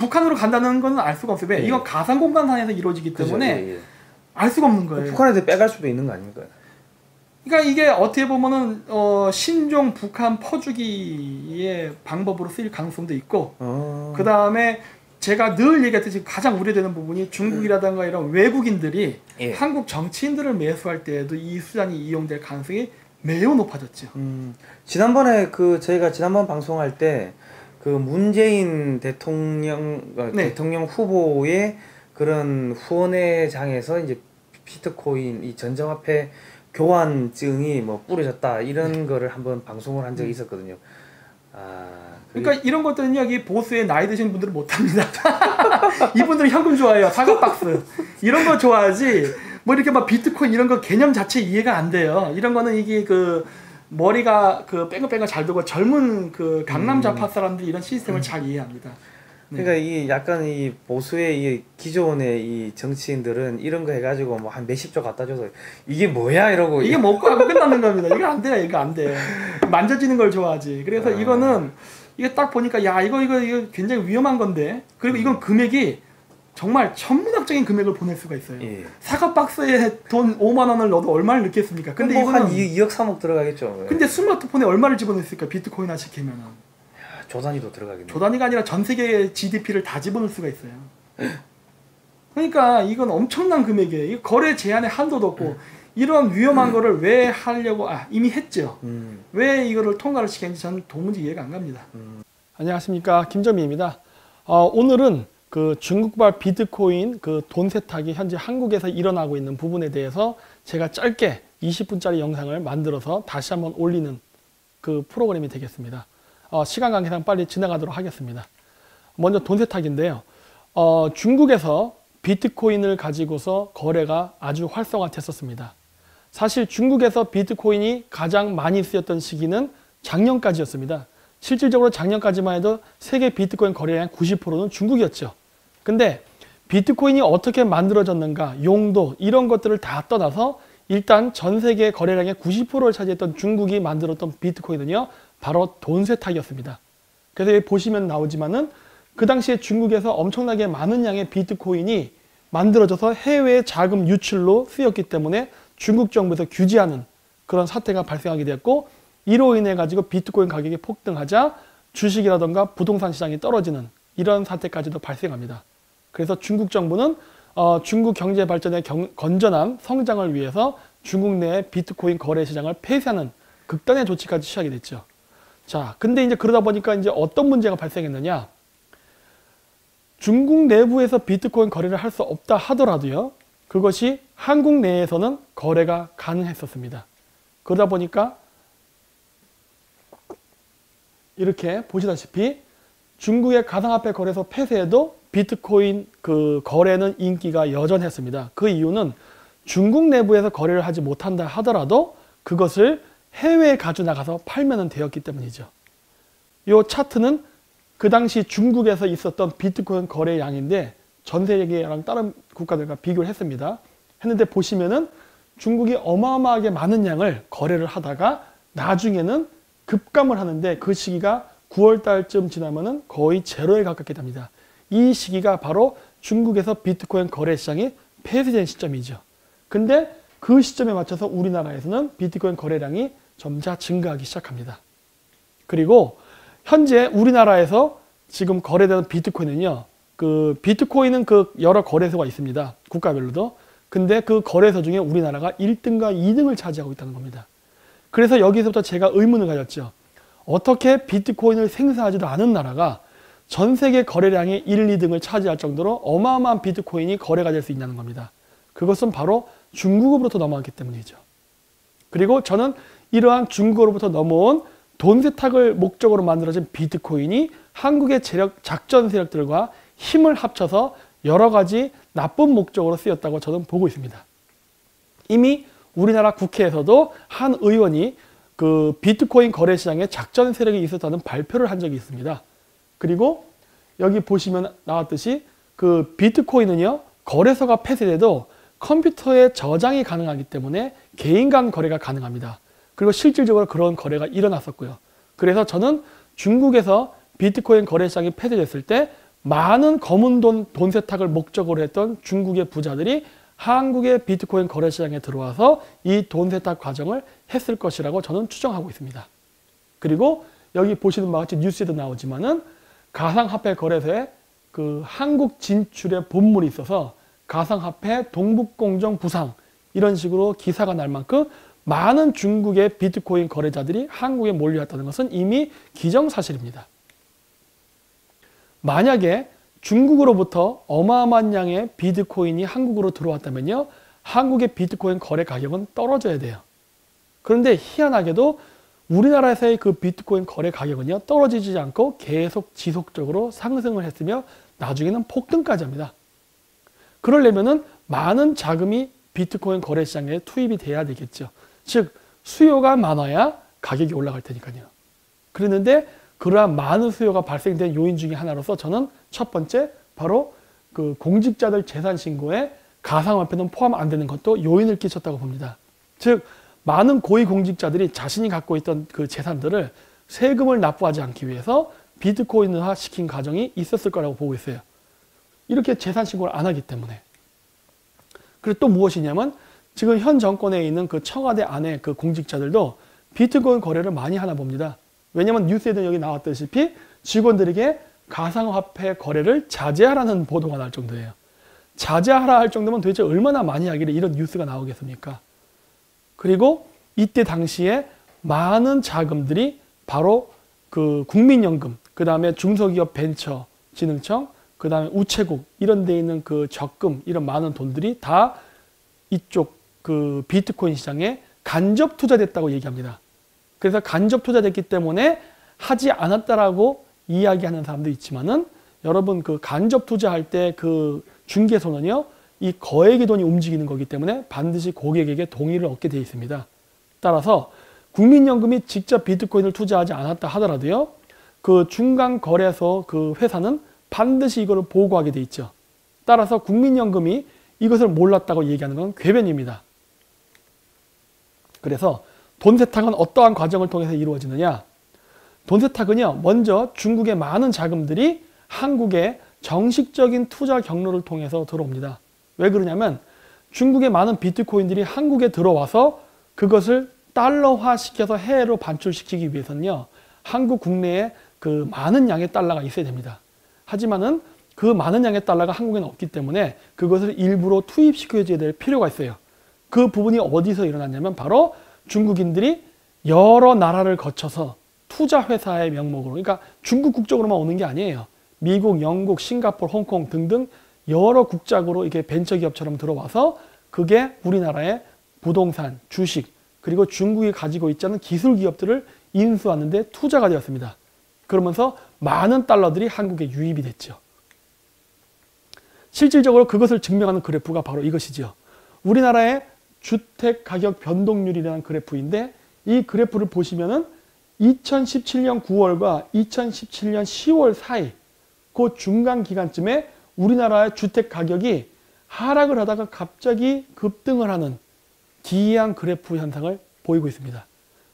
북한으로 간다는 건 알 수가 없어요. 왜? 이건 가상 공간상에서 이루어지기 때문에 알 수가 없는 거예요. 북한에서 빼갈 수도 있는 거 아닙니까? 그러니까 이게 어떻게 보면은 신종 북한 퍼주기의 방법으로 쓰일 가능성도 있고, 그 다음에 제가 늘 얘기했듯이 가장 우려되는 부분이 중국이라든가 이런 외국인들이 한국 정치인들을 매수할 때에도 이 수단이 이용될 가능성이 매우 높아졌죠. 지난번에 저희가 지난번 방송할 때 문재인 대통령 대통령 후보의 그런 후원회장에서 이제 비트코인 이 전자화폐 교환증이 뭐 뿌려졌다 이런 거를 한번 방송을 한 적이 있었거든요. 그러니까 이런 것들은 여기 보수의 나이 드신 분들은 못합니다. 이분들은 현금 좋아해요. 사과 박스 이런 거 좋아하지. 뭐 이렇게 막 비트코인 이런 거 개념 자체 이해가 안 돼요. 이런 거는 이게 머리가 뺑글뺑글 잘 돌고 젊은 강남 좌파 사람들이 이런 시스템을 잘 이해합니다. 그러니까 이 약간 이 보수의 이 기존의 이 정치인들은 이런 거 해가지고 뭐 한 몇십조 갖다 줘서 이게 뭐야 이러고 이게 먹고 하고 끝나는 겁니다. 이거 안 돼요, 이거 안 돼. 만져지는 걸 좋아하지. 그래서 이거는 이게 딱 보니까 야 이거 굉장히 위험한 건데, 그리고 이건 금액이 정말 천문학적인 금액을 보낼 수가 있어요. 사과 박스에 돈 5만 원을 넣어도 얼마를 넣겠습니까? 근데 뭐 이거는 한 2억 3억 들어가겠죠. 근데 스마트폰에 얼마를 집어넣을까? 비트코인 하나 시키면은. 조 단위도 들어가겠네. 조 단위가 아니라 전 세계의 GDP를 다 집어넣을 수가 있어요. 그러니까 이건 엄청난 금액이에요. 이 거래 제한의 한도도 없고 이런 위험한 거를 왜 하려고 이미 했죠. 왜 이거를 통과를 시켰는지 저는 도무지 이해가 안 갑니다. 안녕하십니까, 김정민입니다. 오늘은 중국발 비트코인 돈 세탁이 현재 한국에서 일어나고 있는 부분에 대해서 제가 짧게 20분짜리 영상을 만들어서 다시 한번 올리는 프로그램이 되겠습니다. 시간 관계상 빨리 지나가도록 하겠습니다. 먼저 돈 세탁인데요. 중국에서 비트코인을 가지고서 거래가 아주 활성화됐었습니다. 사실 중국에서 비트코인이 가장 많이 쓰였던 시기는 작년까지였습니다. 실질적으로 작년까지만 해도 세계 비트코인 거래량의 90%는 중국이었죠. 근데 비트코인이 어떻게 만들어졌는가, 용도 이런 것들을 다 떠나서 일단 전 세계 거래량의 90%를 차지했던 중국이 만들었던 비트코인은요, 바로 돈 세탁이었습니다. 그래서 여기 보시면 나오지만은 그 당시에 중국에서 엄청나게 많은 양의 비트코인이 만들어져서 해외 자금 유출로 쓰였기 때문에 중국 정부에서 규제하는 그런 사태가 발생하게 되었고, 이로 인해 가지고 비트코인 가격이 폭등하자 주식이라던가 부동산 시장이 떨어지는 이런 사태까지도 발생합니다. 그래서 중국 정부는 중국 경제 발전의 건전한 성장을 위해서 중국 내 비트코인 거래 시장을 폐쇄하는 극단의 조치까지 취하게 됐죠. 자, 근데 이제 그러다 보니까 이제 어떤 문제가 발생했느냐? 중국 내부에서 비트코인 거래를 할 수 없다 하더라도요, 그것이 한국 내에서는 거래가 가능했었습니다. 그러다 보니까 이렇게 보시다시피 중국의 가상화폐 거래소 폐쇄에도 비트코인 거래는 인기가 여전했습니다. 그 이유는 중국 내부에서 거래를 하지 못한다 하더라도 그것을 해외에 가져나가서 팔면 되었기 때문이죠. 이 차트는 그 당시 중국에서 있었던 비트코인 거래량인데 전 세계랑 다른 국가들과 비교를 했습니다. 했는데 보시면은 중국이 어마어마하게 많은 양을 거래를 하다가 나중에는 급감을 하는데 그 시기가 9월 달쯤 지나면은 거의 제로에 가깝게 됩니다. 이 시기가 바로 중국에서 비트코인 거래 시장이 폐쇄된 시점이죠. 근데 그 시점에 맞춰서 우리나라에서는 비트코인 거래량이 점차 증가하기 시작합니다. 그리고 현재 우리나라에서 지금 거래되는 비트코인은요, 비트코인은 여러 거래소가 있습니다. 국가별로도. 근데 그 거래소 중에 우리나라가 1등과 2등을 차지하고 있다는 겁니다. 그래서 여기서부터 제가 의문을 가졌죠. 어떻게 비트코인을 생산하지도 않은 나라가 전 세계 거래량의 1, 2등을 차지할 정도로 어마어마한 비트코인이 거래가 될 수 있냐는 겁니다. 그것은 바로 중국으로부터 넘어왔기 때문이죠. 그리고 저는 이러한 중국으로부터 넘어온 돈 세탁을 목적으로 만들어진 비트코인이 한국의 작전 세력들과 힘을 합쳐서 여러 가지 나쁜 목적으로 쓰였다고 저는 보고 있습니다. 이미 우리나라 국회에서도 한 의원이 비트코인 거래 시장에 작전 세력이 있었다는 발표를 한 적이 있습니다. 그리고 여기 보시면 나왔듯이 비트코인은요, 거래소가 폐쇄돼도 컴퓨터에 저장이 가능하기 때문에 개인 간 거래가 가능합니다. 그리고 실질적으로 그런 거래가 일어났었고요. 그래서 저는 중국에서 비트코인 거래 시장이 폐쇄됐을 때 많은 검은 돈 세탁을 목적으로 했던 중국의 부자들이 한국의 비트코인 거래 시장에 들어와서 이 돈 세탁 과정을 했을 것이라고 저는 추정하고 있습니다. 그리고 여기 보시는 바와 같이 뉴스에도 나오지만은 가상화폐 거래소에 그 한국 진출의 본물이 있어서 가상화폐 동북공정 부상 이런 식으로 기사가 날 만큼 많은 중국의 비트코인 거래자들이 한국에 몰려왔다는 것은 이미 기정사실입니다. 만약에 중국으로부터 어마어마한 양의 비트코인이 한국으로 들어왔다면요, 한국의 비트코인 거래 가격은 떨어져야 돼요. 그런데 희한하게도 우리나라에서의 그 비트코인 거래 가격은요, 떨어지지 않고 계속 지속적으로 상승을 했으며 나중에는 폭등까지 합니다. 그러려면은 많은 자금이 비트코인 거래 시장에 투입이 돼야 되겠죠. 즉 수요가 많아야 가격이 올라갈 테니까요. 그랬는데 그러한 많은 수요가 발생된 요인 중에 하나로서 저는 첫 번째 바로 그 공직자들 재산 신고에 가상화폐는 포함 안 되는 것도 요인을 끼쳤다고 봅니다. 즉 많은 고위공직자들이 자신이 갖고 있던 그 재산들을 세금을 납부하지 않기 위해서 비트코인화 시킨 과정이 있었을 거라고 보고 있어요. 이렇게 재산 신고를 안 하기 때문에. 그리고 또 무엇이냐면 지금 현 정권에 있는 그 청와대 안에 그 공직자들도 비트코인 거래를 많이 하나 봅니다. 왜냐하면 뉴스에도 여기 나왔다시피 직원들에게 가상화폐 거래를 자제하라는 보도가 날 정도예요. 자제하라 할 정도면 도대체 얼마나 많이 하길래 이런 뉴스가 나오겠습니까? 그리고 이때 당시에 많은 자금들이 바로 그 국민연금, 그 다음에 중소기업 벤처진흥청, 그 다음에 우체국 이런 데 있는 그 적금 이런 많은 돈들이 다 이쪽 그 비트코인 시장에 간접 투자됐다고 얘기합니다. 그래서 간접 투자됐기 때문에 하지 않았다라고 이야기하는 사람도 있지만은 여러분 그 간접 투자할 때 그 중개소는요, 이 거액의 돈이 움직이는 거기 때문에 반드시 고객에게 동의를 얻게 되어 있습니다. 따라서 국민연금이 직접 비트코인을 투자하지 않았다 하더라도요, 그 중간 거래소 그 회사는 반드시 이거를 보고하게 돼 있죠. 따라서 국민연금이 이것을 몰랐다고 얘기하는 건 궤변입니다. 그래서 돈 세탁은 어떠한 과정을 통해서 이루어지느냐? 돈 세탁은요, 먼저 중국의 많은 자금들이 한국에 정식적인 투자 경로를 통해서 들어옵니다. 왜 그러냐면 중국의 많은 비트코인들이 한국에 들어와서 그것을 달러화 시켜서 해외로 반출시키기 위해서는요, 한국 국내에 그 많은 양의 달러가 있어야 됩니다. 하지만은 그 많은 양의 달러가 한국에는 없기 때문에 그것을 일부러 투입시켜줘야 될 필요가 있어요. 그 부분이 어디서 일어났냐면 바로 중국인들이 여러 나라를 거쳐서 투자회사의 명목으로, 그러니까 중국 국적으로만 오는 게 아니에요. 미국, 영국, 싱가포르, 홍콩 등등 여러 국적으로 이게 벤처기업처럼 들어와서 그게 우리나라의 부동산, 주식, 그리고 중국이 가지고 있지 않은 기술 기업들을 인수하는 데 투자가 되었습니다. 그러면서 많은 달러들이 한국에 유입이 됐죠. 실질적으로 그것을 증명하는 그래프가 바로 이것이죠. 우리나라의 주택 가격 변동률이라는 그래프인데 이 그래프를 보시면은 2017년 9월과 2017년 10월 사이 그 중간 기간쯤에 우리나라의 주택 가격이 하락을 하다가 갑자기 급등을 하는 기이한 그래프 현상을 보이고 있습니다.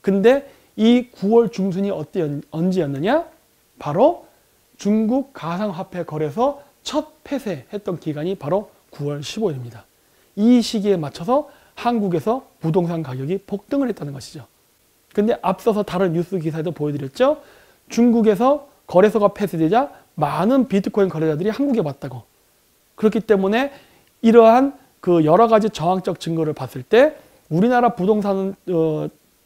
근데 이 9월 중순이 언제였느냐? 바로 중국 가상화폐 거래소 첫 폐쇄했던 기간이 바로 9월 15일입니다. 이 시기에 맞춰서 한국에서 부동산 가격이 폭등을 했다는 것이죠. 근데 앞서서 다른 뉴스 기사에도 보여드렸죠. 중국에서 거래소가 폐쇄되자 많은 비트코인 거래자들이 한국에 왔다고. 그렇기 때문에 이러한 그 여러 가지 정황적 증거를 봤을 때 우리나라 부동산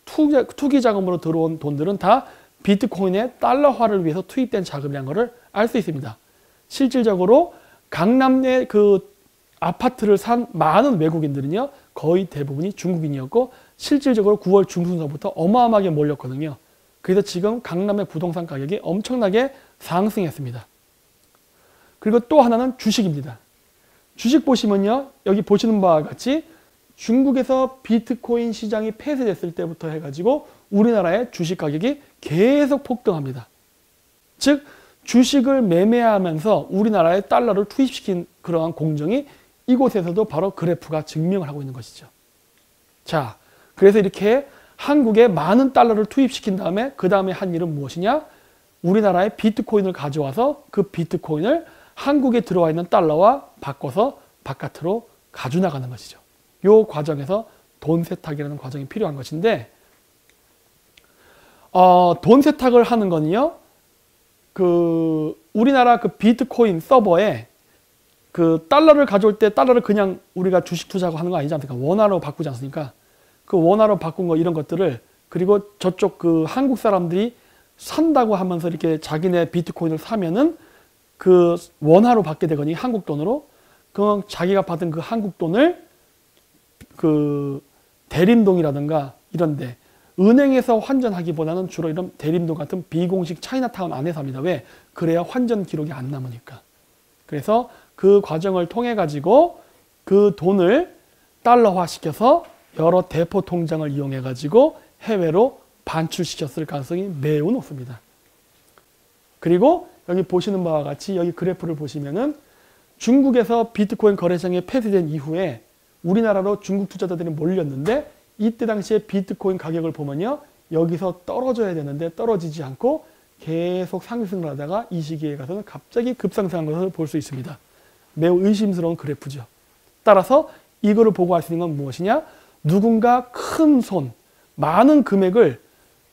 투기 자금으로 들어온 돈들은 다 비트코인의 달러화를 위해서 투입된 자금이라는 것을 알 수 있습니다. 실질적으로 강남의 그 아파트를 산 많은 외국인들은요, 거의 대부분이 중국인이었고 실질적으로 9월 중순서부터 어마어마하게 몰렸거든요. 그래서 지금 강남의 부동산 가격이 엄청나게 상승했습니다. 그리고 또 하나는 주식입니다. 주식 보시면요, 여기 보시는 바와 같이 중국에서 비트코인 시장이 폐쇄됐을 때부터 해가지고 우리나라의 주식 가격이 계속 폭등합니다. 즉 주식을 매매하면서 우리나라에 달러를 투입시킨 그러한 공정이 이곳에서도 바로 그래프가 증명을 하고 있는 것이죠. 자, 그래서 이렇게 한국에 많은 달러를 투입시킨 다음에 그 다음에 한 일은 무엇이냐? 우리나라의 비트코인을 가져와서 그 비트코인을 한국에 들어와 있는 달러와 바꿔서 바깥으로 가져나가는 것이죠. 이 과정에서 돈 세탁이라는 과정이 필요한 것인데, 돈 세탁을 하는 거는요, 우리나라 그 비트코인 서버에 그 달러를 가져올 때 달러를 그냥 우리가 주식 투자하고 하는 거 아니지 않습니까? 원화로 바꾸지 않습니까? 그 원화로 바꾼 거 이런 것들을, 그리고 저쪽 그 한국 사람들이 산다고 하면서 이렇게 자기네 비트코인을 사면은 그 원화로 받게 되거니 한국 돈으로, 그럼 자기가 받은 그 한국 돈을 그 대림동이라든가 이런데 은행에서 환전하기보다는 주로 이런 대림동 같은 비공식 차이나타운 안에서 합니다. 왜? 그래야 환전 기록이 안 남으니까. 그래서 그 과정을 통해 가지고 그 돈을 달러화 시켜서 여러 대포 통장을 이용해 가지고 해외로 반출시켰을 가능성이 매우 높습니다. 그리고 여기 보시는 바와 같이 여기 그래프를 보시면은 중국에서 비트코인 거래시장이 폐쇄된 이후에 우리나라로 중국 투자자들이 몰렸는데, 이때 당시에 비트코인 가격을 보면요, 여기서 떨어져야 되는데 떨어지지 않고 계속 상승을 하다가 이 시기에 가서는 갑자기 급상승한 것을 볼 수 있습니다. 매우 의심스러운 그래프죠. 따라서 이거를 보고 알 수 있는 건 무엇이냐? 누군가 큰 손, 많은 금액을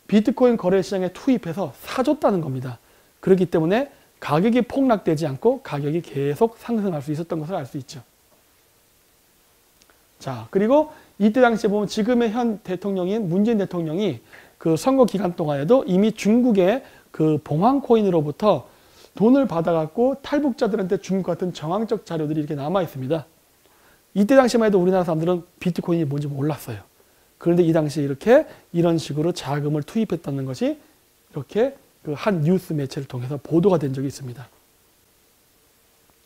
비트코인 거래시장에 투입해서 사줬다는 겁니다. 그렇기 때문에 가격이 폭락되지 않고 가격이 계속 상승할 수 있었던 것을 알 수 있죠. 자, 그리고 이때 당시에 보면 지금의 현 대통령인 문재인 대통령이 그 선거 기간 동안에도 이미 중국의 그 봉황코인으로부터 돈을 받아갖고 탈북자들한테 준 것 같은 정황적 자료들이 이렇게 남아 있습니다. 이때 당시만 해도 우리나라 사람들은 비트코인이 뭔지 몰랐어요. 그런데 이 당시에 이렇게 이런 식으로 자금을 투입했다는 것이 이렇게 그 한 뉴스 매체를 통해서 보도가 된 적이 있습니다.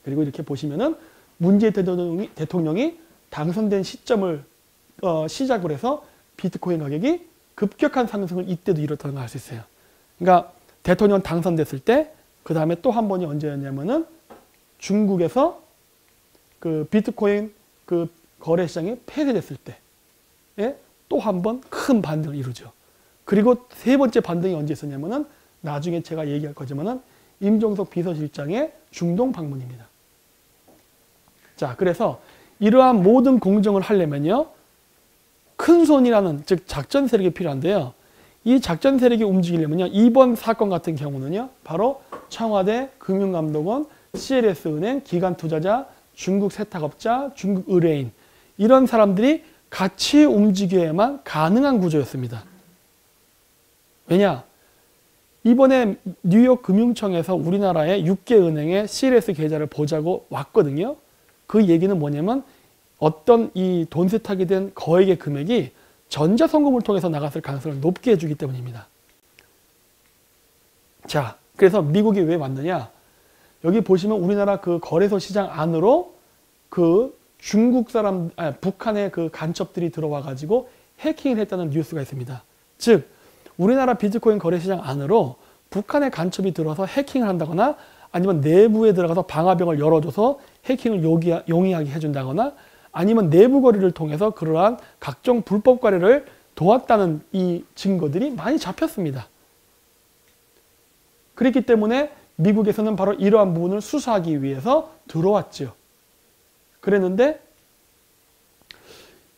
그리고 이렇게 보시면은 문재인 대통령이 당선된 시점을 시작으로 해서 비트코인 가격이 급격한 상승을 이때도 이뤘다는 걸 알 수 있어요. 그러니까 대통령 당선됐을 때, 그 다음에 또 한 번이 언제였냐면은 중국에서 그 비트코인 그 거래시장이 폐쇄됐을 때에 또 한 번 큰 반등을 이루죠. 그리고 세 번째 반등이 언제 있었냐면은 나중에 제가 얘기할 거지만은 임종석 비서실장의 중동 방문입니다. 자, 그래서 이러한 모든 공정을 하려면요, 큰 손이라는, 즉 작전 세력이 필요한데요. 이 작전 세력이 움직이려면요, 이번 사건 같은 경우는요, 바로 청와대, 금융감독원, CLS은행, 기관투자자, 중국 세탁업자, 중국 의뢰인, 이런 사람들이 같이 움직여야만 가능한 구조였습니다. 왜냐? 이번에 뉴욕 금융청에서 우리나라의 6개 은행의 CLS 계좌를 보자고 왔거든요. 그 얘기는 뭐냐면 어떤 이 돈 세탁이 된 거액의 금액이 전자송금을 통해서 나갔을 가능성을 높게 해주기 때문입니다. 자, 그래서 미국이 왜 왔느냐? 여기 보시면 우리나라 그 거래소 시장 안으로 그 중국 사람, 북한의 그 간첩들이 들어와 가지고 해킹을 했다는 뉴스가 있습니다. 즉, 우리나라 비트코인 거래시장 안으로 북한의 간첩이 들어와서 해킹을 한다거나, 아니면 내부에 들어가서 방화벽을 열어줘서 해킹을 용이하게 해준다거나, 아니면 내부 거래를 통해서 그러한 각종 불법 거래를 도왔다는 이 증거들이 많이 잡혔습니다. 그렇기 때문에 미국에서는 바로 이러한 부분을 수사하기 위해서 들어왔죠. 그랬는데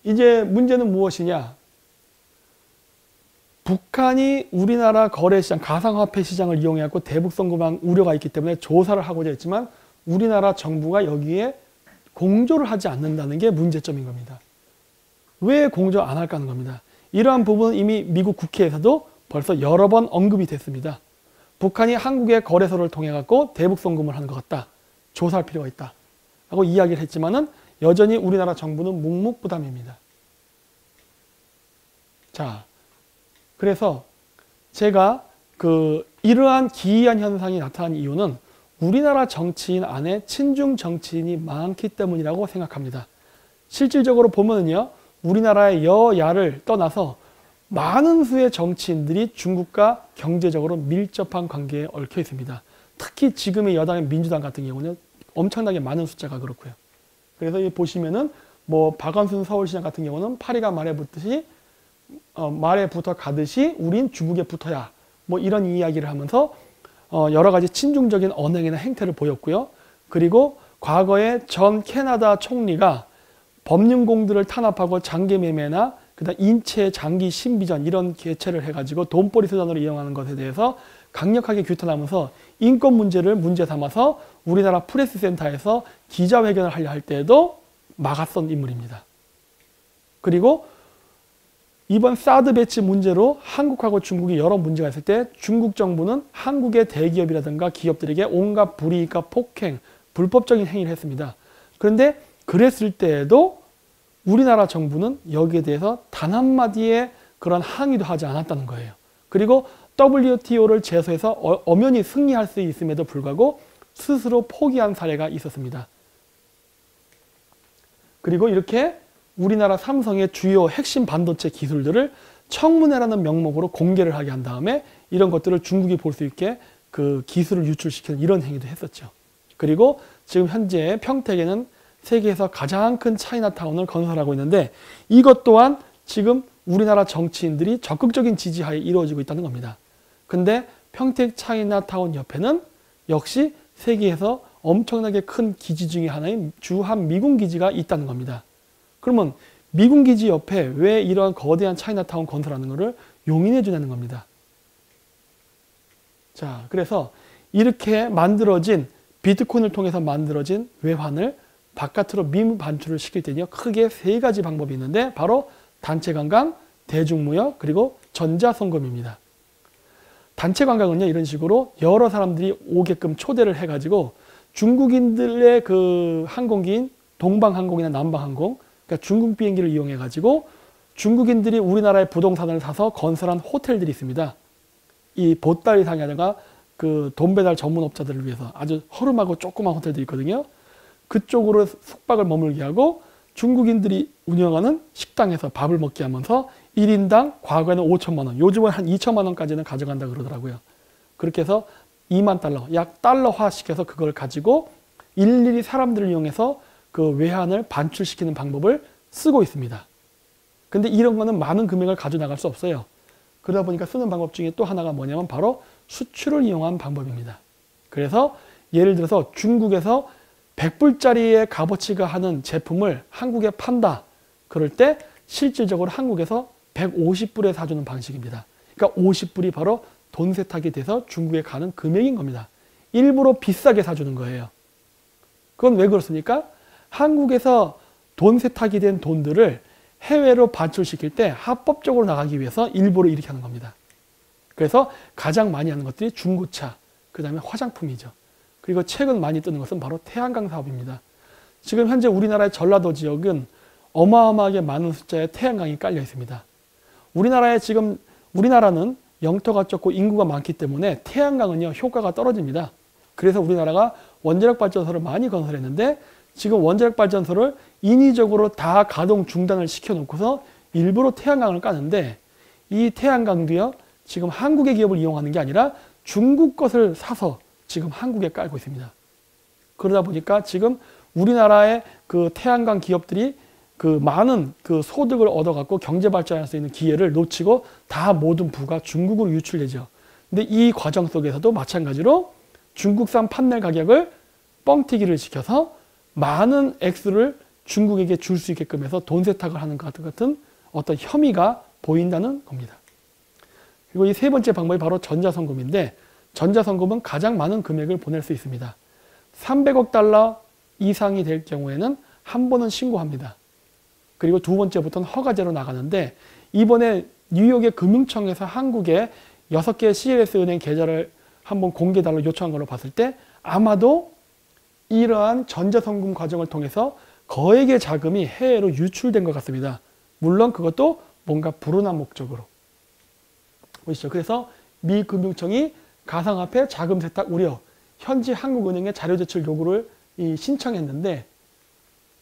이제 문제는 무엇이냐? 북한이 우리나라 거래시장, 가상화폐 시장을 이용해서 대북송금한 우려가 있기 때문에 조사를 하고자 했지만 우리나라 정부가 여기에 공조를 하지 않는다는 게 문제점인 겁니다. 왜 공조 안 할까 하는 겁니다. 이러한 부분은 이미 미국 국회에서도 벌써 여러 번 언급이 됐습니다. 북한이 한국의 거래소를 통해 갖고 대북송금을 하는 것 같다. 조사할 필요가 있다. 라고 이야기를 했지만은 여전히 우리나라 정부는 묵묵부담입니다. 자, 그래서 제가 이러한 기이한 현상이 나타난 이유는 우리나라 정치인 안에 친중 정치인이 많기 때문이라고 생각합니다. 실질적으로 보면은요, 우리나라의 여야를 떠나서 많은 수의 정치인들이 중국과 경제적으로 밀접한 관계에 얽혀 있습니다. 특히 지금의 여당의 민주당 같은 경우는 엄청나게 많은 숫자가 그렇고요. 그래서 이 보시면은 뭐 박원순 서울시장 같은 경우는 파리가 말에 붙듯이 말에 붙어 가듯이 우린 중국에 붙어야, 뭐 이런 이야기를 하면서 여러 가지 친중적인 언행이나 행태를 보였고요. 그리고 과거에 전 캐나다 총리가 법륜공들을 탄압하고 장기매매나 그다음 인체 장기 신비전 이런 개최를 해가지고 돈벌이 수단으로 이용하는 것에 대해서 강력하게 규탄하면서 인권 문제를 문제 삼아서 우리나라 프레스센터에서 기자회견을 하려 할 때에도 막았던 인물입니다. 그리고 이번 사드 배치 문제로 한국하고 중국이 여러 문제가 있을 때 중국 정부는 한국의 대기업이라든가 기업들에게 온갖 불이익과 폭행, 불법적인 행위를 했습니다. 그런데 그랬을 때에도 우리나라 정부는 여기에 대해서 단 한마디의 그런 항의도 하지 않았다는 거예요. 그리고 WTO를 제소해서 엄연히 승리할 수 있음에도 불구하고 스스로 포기한 사례가 있었습니다. 그리고 이렇게 우리나라 삼성의 주요 핵심 반도체 기술들을 청문회라는 명목으로 공개를 하게 한 다음에 이런 것들을 중국이 볼 수 있게 그 기술을 유출시키는 이런 행위도 했었죠. 그리고 지금 현재 평택에는 세계에서 가장 큰 차이나타운을 건설하고 있는데 이것 또한 지금 우리나라 정치인들이 적극적인 지지하에 이루어지고 있다는 겁니다. 근데 평택 차이나타운 옆에는 역시 세계에서 엄청나게 큰 기지 중에 하나인 주한 미군 기지가 있다는 겁니다. 그러면 미군 기지 옆에 왜 이러한 거대한 차이나타운 건설하는 것을 용인해 주냐는 겁니다. 자, 그래서 이렇게 만들어진 비트코인을 통해서 만들어진 외환을 바깥으로 미반출을 시킬 때는요, 크게 세 가지 방법이 있는데 바로 단체 관광, 대중무역, 그리고 전자송금입니다. 단체 관광은요, 이런 식으로 여러 사람들이 오게끔 초대를 해가지고 중국인들의 그 항공기인 동방항공이나 남방항공, 그러니까 중국 비행기를 이용해가지고 중국인들이 우리나라의 부동산을 사서 건설한 호텔들이 있습니다. 이 보따리 상에다가 그 돈 배달 전문업자들을 위해서 아주 허름하고 조그만 호텔들이 있거든요. 그쪽으로 숙박을 머물게 하고 중국인들이 운영하는 식당에서 밥을 먹게 하면서 1인당 과거에는 5천만 원, 요즘은 한 2천만 원까지는 가져간다 그러더라고요. 그렇게 해서 2만 달러, 약 달러화 시켜서 그걸 가지고 일일이 사람들을 이용해서 그 외환을 반출시키는 방법을 쓰고 있습니다. 근데 이런 거는 많은 금액을 가져나갈 수 없어요. 그러다 보니까 쓰는 방법 중에 또 하나가 뭐냐면 바로 수출을 이용한 방법입니다. 그래서 예를 들어서 중국에서 100불짜리의 값어치가 하는 제품을 한국에 판다. 그럴 때 실질적으로 한국에서 150불에 사주는 방식입니다. 그러니까 50불이 바로 돈 세탁이 돼서 중국에 가는 금액인 겁니다. 일부러 비싸게 사주는 거예요. 그건 왜 그렇습니까? 한국에서 돈 세탁이 된 돈들을 해외로 반출시킬 때 합법적으로 나가기 위해서 일부러 이렇게 하는 겁니다. 그래서 가장 많이 하는 것들이 중고차, 그 다음에 화장품이죠. 그리고 최근 많이 뜨는 것은 바로 태양광 사업입니다. 지금 현재 우리나라의 전라도 지역은 어마어마하게 많은 숫자의 태양광이 깔려 있습니다. 우리나라는 영토가 좁고 인구가 많기 때문에 태양광은요, 효과가 떨어집니다. 그래서 우리나라가 원자력 발전소를 많이 건설했는데 지금 원자력 발전소를 인위적으로 다 가동 중단을 시켜놓고서 일부러 태양광을 까는데 이 태양광도요, 지금 한국의 기업을 이용하는 게 아니라 중국 것을 사서 지금 한국에 깔고 있습니다. 그러다 보니까 지금 우리나라의 그 태양광 기업들이 그 많은 그 소득을 얻어갖고 경제 발전할 수 있는 기회를 놓치고 다 모든 부가 중국으로 유출되죠. 근데 이 과정 속에서도 마찬가지로 중국산 판넬 가격을 뻥튀기를 시켜서 많은 액수를 중국에게 줄 수 있게끔 해서 돈 세탁을 하는 것 같은 어떤 혐의가 보인다는 겁니다. 그리고 이 세 번째 방법이 바로 전자송금인데 전자송금은 가장 많은 금액을 보낼 수 있습니다. 300억 달러 이상이 될 경우에는 한 번은 신고합니다. 그리고 두 번째부터는 허가제로 나가는데 이번에 뉴욕의 금융청에서 한국에 6개의 CLS 은행 계좌를 한번 공개달라고 요청한 걸로 봤을 때 아마도 이러한 전자송금 과정을 통해서 거액의 자금이 해외로 유출된 것 같습니다. 물론 그것도 뭔가 불운한 목적으로. 보시죠. 그래서 미 금융청이 가상화폐 자금 세탁 우려, 현지 한국은행에 자료 제출 요구를 신청했는데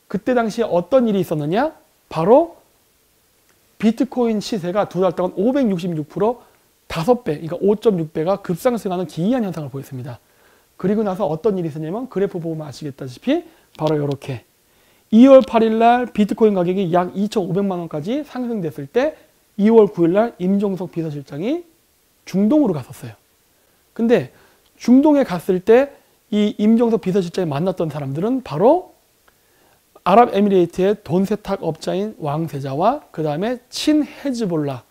그때 당시에 어떤 일이 있었느냐? 바로 비트코인 시세가 두 달 동안 566% 5배, 그러니까 5.6배가 급상승하는 기이한 현상을 보였습니다. 그리고 나서 어떤 일이 있었냐면 그래프 보면 아시겠다시피 바로 이렇게 2월 8일 날 비트코인 가격이 약 2,500만 원까지 상승됐을 때 2월 9일 날 임종석 비서실장이 중동으로 갔었어요. 근데 중동에 갔을 때 이 임종석 비서실장이 만났던 사람들은 바로 아랍에미레이트의 돈 세탁 업자인 왕세자와 그 다음에 친 헤즈볼라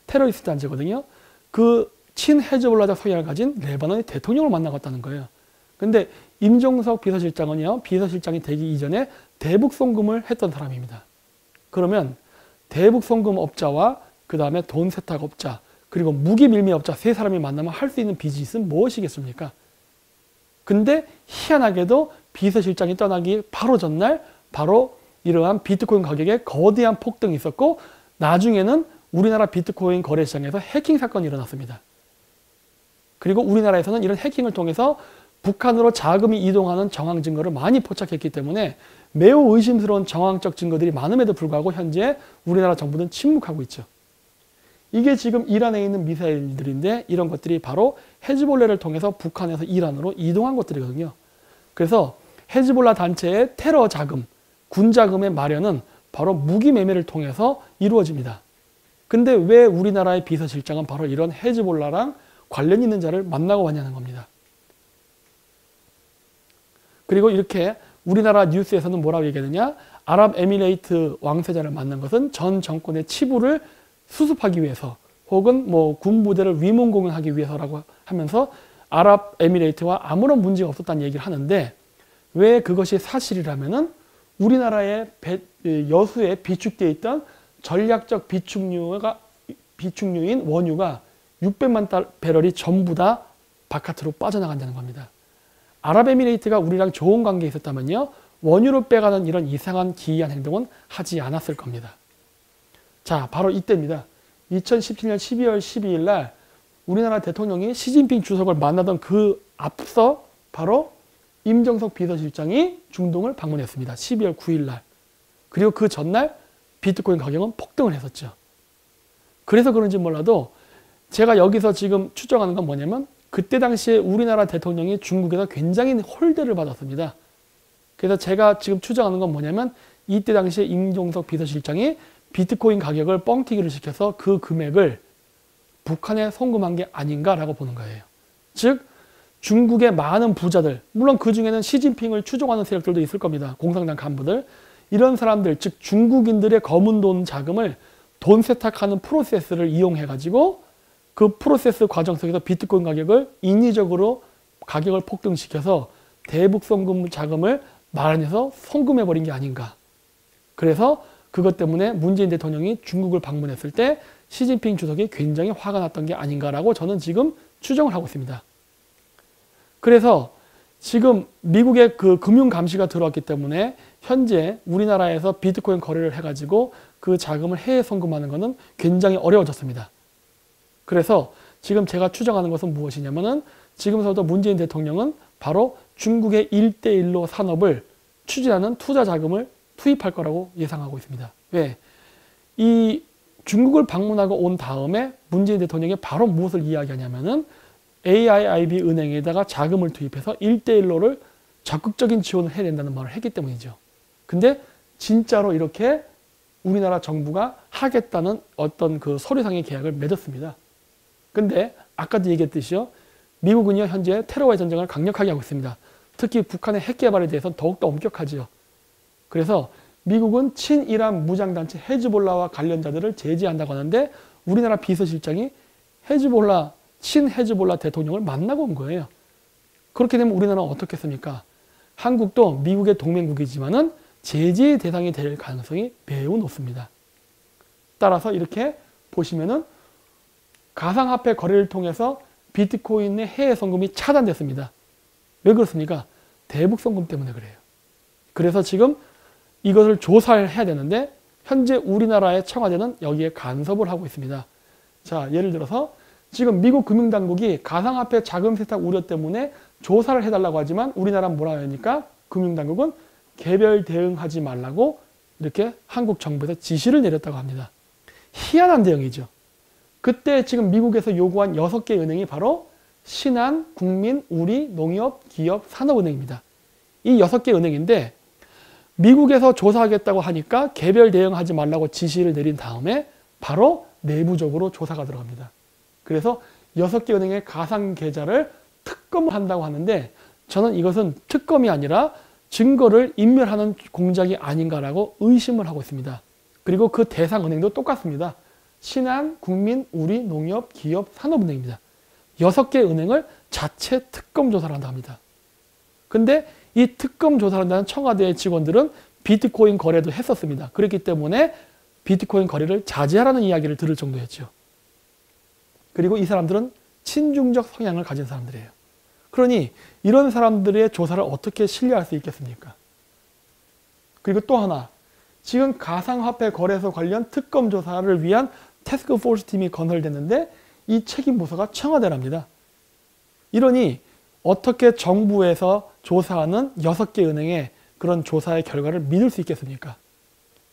테러리스트 단체거든요. 그 친 헤즈볼라적 성향을 가진 레바논의 대통령을 만나갔다는 거예요. 근데 임종석 비서실장은요, 비서실장이 되기 이전에 대북 송금을 했던 사람입니다. 그러면 대북 송금 업자와 그 다음에 돈 세탁 업자 그리고 무기 밀매 업자 세 사람이 만나면 할 수 있는 비즈니스는 무엇이겠습니까? 근데 희한하게도 비서실장이 떠나기 바로 전날 바로 이러한 비트코인 가격에 거대한 폭등이 있었고 나중에는 우리나라 비트코인 거래시장에서 해킹 사건이 일어났습니다. 그리고 우리나라에서는 이런 해킹을 통해서 북한으로 자금이 이동하는 정황 증거를 많이 포착했기 때문에 매우 의심스러운 정황적 증거들이 많음에도 불구하고 현재 우리나라 정부는 침묵하고 있죠. 이게 지금 이란에 있는 미사일들인데 이런 것들이 바로 헤즈볼라를 통해서 북한에서 이란으로 이동한 것들이거든요. 그래서 헤즈볼라 단체의 테러 자금, 군 자금의 마련은 바로 무기 매매를 통해서 이루어집니다. 근데 왜 우리나라의 비서실장은 바로 이런 헤즈볼라랑 관련 있는 자를 만나고 왔냐는 겁니다. 그리고 이렇게 우리나라 뉴스에서는 뭐라고 얘기하느냐? 아랍에미레이트 왕세자를 만난 것은 전 정권의 치부를 수습하기 위해서 혹은 뭐 군부대를 위문공연하기 위해서라고 하면서 아랍에미레이트와 아무런 문제가 없었다는 얘기를 하는데 왜 그것이 사실이라면은 우리나라의 여수에 비축되어 있던 전략적 비축류인 원유가 600만 배럴이 전부 다 바깥으로 빠져나간다는 겁니다. 아랍에미레이트가 우리랑 좋은 관계에 있었다면요. 원유를 빼가는 이런 이상한 기이한 행동은 하지 않았을 겁니다. 자, 바로 이때입니다. 2017년 12월 12일 날 우리나라 대통령이 시진핑 주석을 만나던 그 앞서 바로 임종석 비서실장이 중동을 방문했습니다. 12월 9일 날. 그리고 그 전날 비트코인 가격은 폭등을 했었죠. 그래서 그런지 몰라도 제가 여기서 지금 추정하는 건 뭐냐면 그때 당시에 우리나라 대통령이 중국에서 굉장히 홀대를 받았습니다. 그래서 제가 지금 추정하는 건 뭐냐면 이때 당시에 임종석 비서실장이 비트코인 가격을 뻥튀기를 시켜서 그 금액을 북한에 송금한 게 아닌가라고 보는 거예요. 즉 중국의 많은 부자들, 물론 그 중에는 시진핑을 추종하는 세력들도 있을 겁니다. 공산당 간부들. 이런 사람들, 즉 중국인들의 검은 돈 자금을 돈 세탁하는 프로세스를 이용해가지고 그 프로세스 과정 속에서 비트코인 가격을 인위적으로 가격을 폭등시켜서 대북 송금 자금을 마련해서 송금해버린 게 아닌가. 그래서 그것 때문에 문재인 대통령이 중국을 방문했을 때 시진핑 주석이 굉장히 화가 났던 게 아닌가라고 저는 지금 추정을 하고 있습니다. 그래서 지금 미국의 그 금융 감시가 들어왔기 때문에 현재 우리나라에서 비트코인 거래를 해가지고 그 자금을 해외 송금하는 것은 굉장히 어려워졌습니다. 그래서 지금 제가 추정하는 것은 무엇이냐면은 지금서부터 문재인 대통령은 바로 중국의 1대1로 산업을 추진하는 투자 자금을 투입할 거라고 예상하고 있습니다. 왜? 이 중국을 방문하고 온 다음에 문재인 대통령이 바로 무엇을 이야기하냐면은 AIIB 은행에다가 자금을 투입해서 1대1로를 적극적인 지원을 해야 된다는 말을 했기 때문이죠. 근데 진짜로 이렇게 우리나라 정부가 하겠다는 어떤 그 서류상의 계약을 맺었습니다. 근데 아까도 얘기했듯이요. 미국은요 현재 테러와의 전쟁을 강력하게 하고 있습니다. 특히 북한의 핵 개발에 대해서는 더욱더 엄격하지요. 그래서 미국은 친이란 무장단체 헤즈볼라와 관련자들을 제재한다고 하는데 우리나라 비서실장이 헤즈볼라, 친헤즈볼라 대통령을 만나고 온 거예요. 그렇게 되면 우리나라는 어떻겠습니까? 한국도 미국의 동맹국이지만은 제재의 대상이 될 가능성이 매우 높습니다. 따라서 이렇게 보시면은 가상화폐 거래를 통해서 비트코인의 해외 송금이 차단됐습니다. 왜 그렇습니까? 대북 송금 때문에 그래요. 그래서 지금 이것을 조사를 해야 되는데 현재 우리나라의 청와대는 여기에 간섭을 하고 있습니다. 자, 예를 들어서 지금 미국 금융당국이 가상화폐 자금 세탁 우려 때문에 조사를 해달라고 하지만 우리나라는 뭐라 하니까 금융당국은 개별 대응하지 말라고 이렇게 한국 정부에서 지시를 내렸다고 합니다. 희한한 대응이죠. 그때 지금 미국에서 요구한 6개 은행이 바로 신한, 국민, 우리, 농협, 기업, 산업은행입니다. 이 6개 은행인데 미국에서 조사하겠다고 하니까 개별 대응하지 말라고 지시를 내린 다음에 바로 내부적으로 조사가 들어갑니다. 그래서 6개 은행의 가상 계좌를 특검을 한다고 하는데 저는 이것은 특검이 아니라 증거를 인멸하는 공작이 아닌가라고 의심을 하고 있습니다. 그리고 그 대상 은행도 똑같습니다. 신한, 국민, 우리, 농협, 기업, 산업은행입니다. 6개 은행을 자체 특검 조사를 한다 합니다. 근데 이 특검 조사를 한다는 청와대의 직원들은 비트코인 거래도 했었습니다. 그렇기 때문에 비트코인 거래를 자제하라는 이야기를 들을 정도였죠. 그리고 이 사람들은 친중적 성향을 가진 사람들이에요. 그러니 이런 사람들의 조사를 어떻게 신뢰할 수 있겠습니까? 그리고 또 하나, 지금 가상화폐 거래소 관련 특검 조사를 위한 태스크포스 팀이 건설됐는데 이 책임 부서가 청와대랍니다. 이러니 어떻게 정부에서 조사하는 6개 은행의 그런 조사의 결과를 믿을 수 있겠습니까?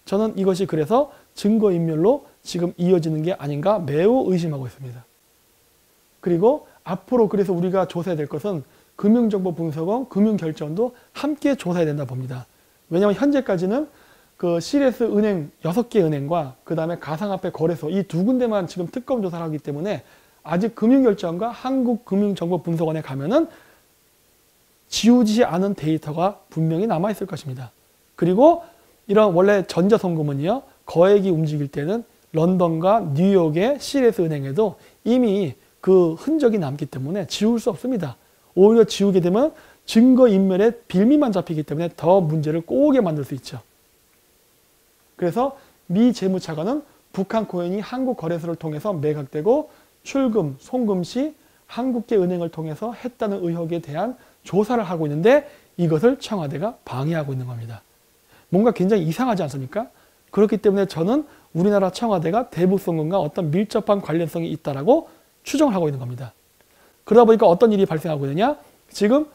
저는 이것이 그래서 증거인멸로 지금 이어지는 게 아닌가 매우 의심하고 있습니다. 그리고 앞으로 그래서 우리가 조사해야 될 것은 금융정보분석원, 금융결제원도 함께 조사해야 된다 봅니다. 왜냐하면 현재까지는 그 CS 은행 6개 은행과 그 다음에 가상화폐 거래소 이 두 군데만 지금 특검 조사를 하기 때문에 아직 금융결제원과 한국금융정보분석원에 가면은 지우지 않은 데이터가 분명히 남아있을 것입니다. 그리고 이런 원래 전자송금은요, 거액이 움직일 때는 런던과 뉴욕의 CS 은행에도 이미 그 흔적이 남기 때문에 지울 수 없습니다. 오히려 지우게 되면 증거인멸의 빌미만 잡히기 때문에 더 문제를 꼬우게 만들 수 있죠. 그래서 미 재무차관은 북한 코인이 한국 거래소를 통해서 매각되고 출금, 송금 시 한국계 은행을 통해서 했다는 의혹에 대한 조사를 하고 있는데 이것을 청와대가 방해하고 있는 겁니다. 뭔가 굉장히 이상하지 않습니까? 그렇기 때문에 저는 우리나라 청와대가 대북송금과 어떤 밀접한 관련성이 있다라고 추정을 하고 있는 겁니다. 그러다 보니까 어떤 일이 발생하고 있느냐? 지금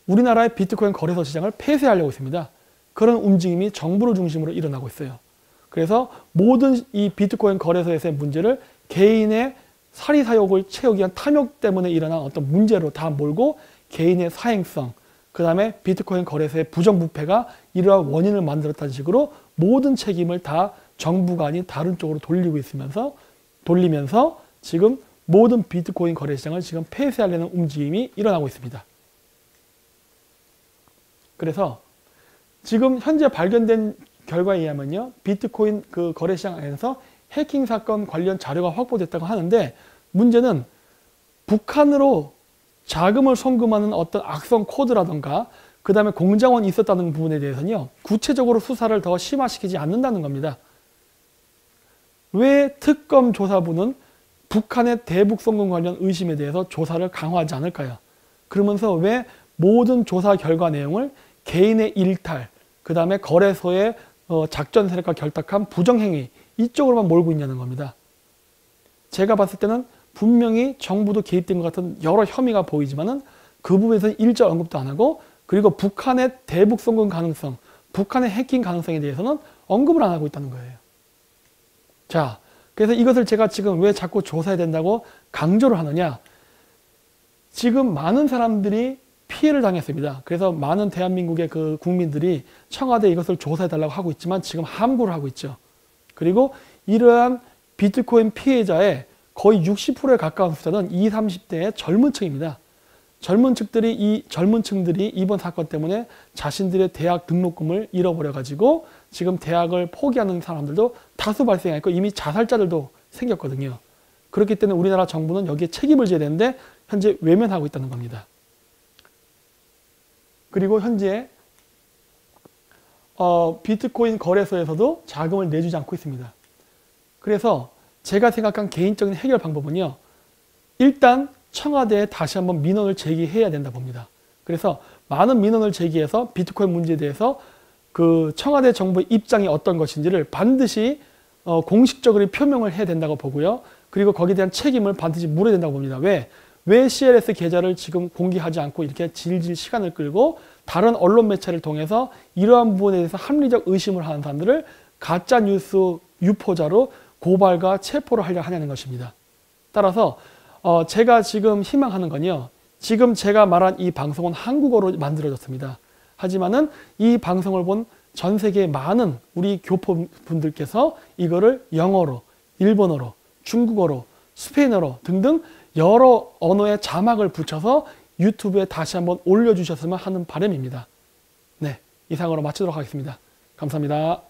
우리나라의 비트코인 거래소 시장을 폐쇄하려고 있습니다. 그런 움직임이 정부를 중심으로 일어나고 있어요. 그래서 모든 이 비트코인 거래소에서의 문제를 개인의 사리사욕을 채우기 위한 탐욕 때문에 일어난 어떤 문제로 다 몰고 개인의 사행성, 그 다음에 비트코인 거래소의 부정부패가 이러한 원인을 만들었다는 식으로 모든 책임을 다 정부가 아닌 다른 쪽으로 돌리면서 지금 모든 비트코인 거래 시장을 지금 폐쇄하려는 움직임이 일어나고 있습니다. 그래서 지금 현재 발견된 결과에 의하면요, 비트코인 그 거래 시장 안에서 해킹 사건 관련 자료가 확보됐다고 하는데 문제는 북한으로 자금을 송금하는 어떤 악성 코드라던가 그 다음에 공장원이 있었다는 부분에 대해서는요, 구체적으로 수사를 더 심화시키지 않는다는 겁니다. 왜 특검 조사부는 북한의 대북 송금 관련 의심에 대해서 조사를 강화하지 않을까요? 그러면서 왜 모든 조사 결과 내용을 개인의 일탈, 그 다음에 거래소의 작전 세력과 결탁한 부정행위 이쪽으로만 몰고 있냐는 겁니다. 제가 봤을 때는 분명히 정부도 개입된 것 같은 여러 혐의가 보이지만은 그 부분에서는 일절 언급도 안 하고 그리고 북한의 대북 송금 가능성, 북한의 해킹 가능성에 대해서는 언급을 안 하고 있다는 거예요. 자, 그래서 이것을 제가 지금 왜 자꾸 조사해야 된다고 강조를 하느냐. 지금 많은 사람들이 피해를 당했습니다. 그래서 많은 대한민국의 그 국민들이 청와대에 이것을 조사해달라고 하고 있지만 지금 함구를 하고 있죠. 그리고 이러한 비트코인 피해자의 거의 60%에 가까운 숫자는 20, 30대의 젊은 층입니다. 젊은 층들이 이번 사건 때문에 자신들의 대학 등록금을 잃어버려가지고 지금 대학을 포기하는 사람들도 다수 발생했고 이미 자살자들도 생겼거든요. 그렇기 때문에 우리나라 정부는 여기에 책임을 져야 되는데 현재 외면하고 있다는 겁니다. 그리고 현재 비트코인 거래소에서도 자금을 내주지 않고 있습니다. 그래서 제가 생각한 개인적인 해결 방법은요, 일단 청와대에 다시 한번 민원을 제기해야 된다 봅니다. 그래서 많은 민원을 제기해서 비트코인 문제에 대해서 그 청와대 정부의 입장이 어떤 것인지를 반드시 공식적으로 표명을 해야 된다고 보고요. 그리고 거기에 대한 책임을 반드시 물어야 된다고 봅니다. 왜 CLS 계좌를 지금 공개하지 않고 이렇게 질질 시간을 끌고 다른 언론 매체를 통해서 이러한 부분에 대해서 합리적 의심을 하는 사람들을 가짜뉴스 유포자로 고발과 체포를 하려 하냐는 것입니다. 따라서 제가 지금 희망하는 건요, 지금 제가 말한 이 방송은 한국어로 만들어졌습니다. 하지만은 이 방송을 본 전 세계 많은 우리 교포분들께서 이거를 영어로, 일본어로, 중국어로, 스페인어로 등등 여러 언어의 자막을 붙여서 유튜브에 다시 한번 올려주셨으면 하는 바람입니다. 네, 이상으로 마치도록 하겠습니다. 감사합니다.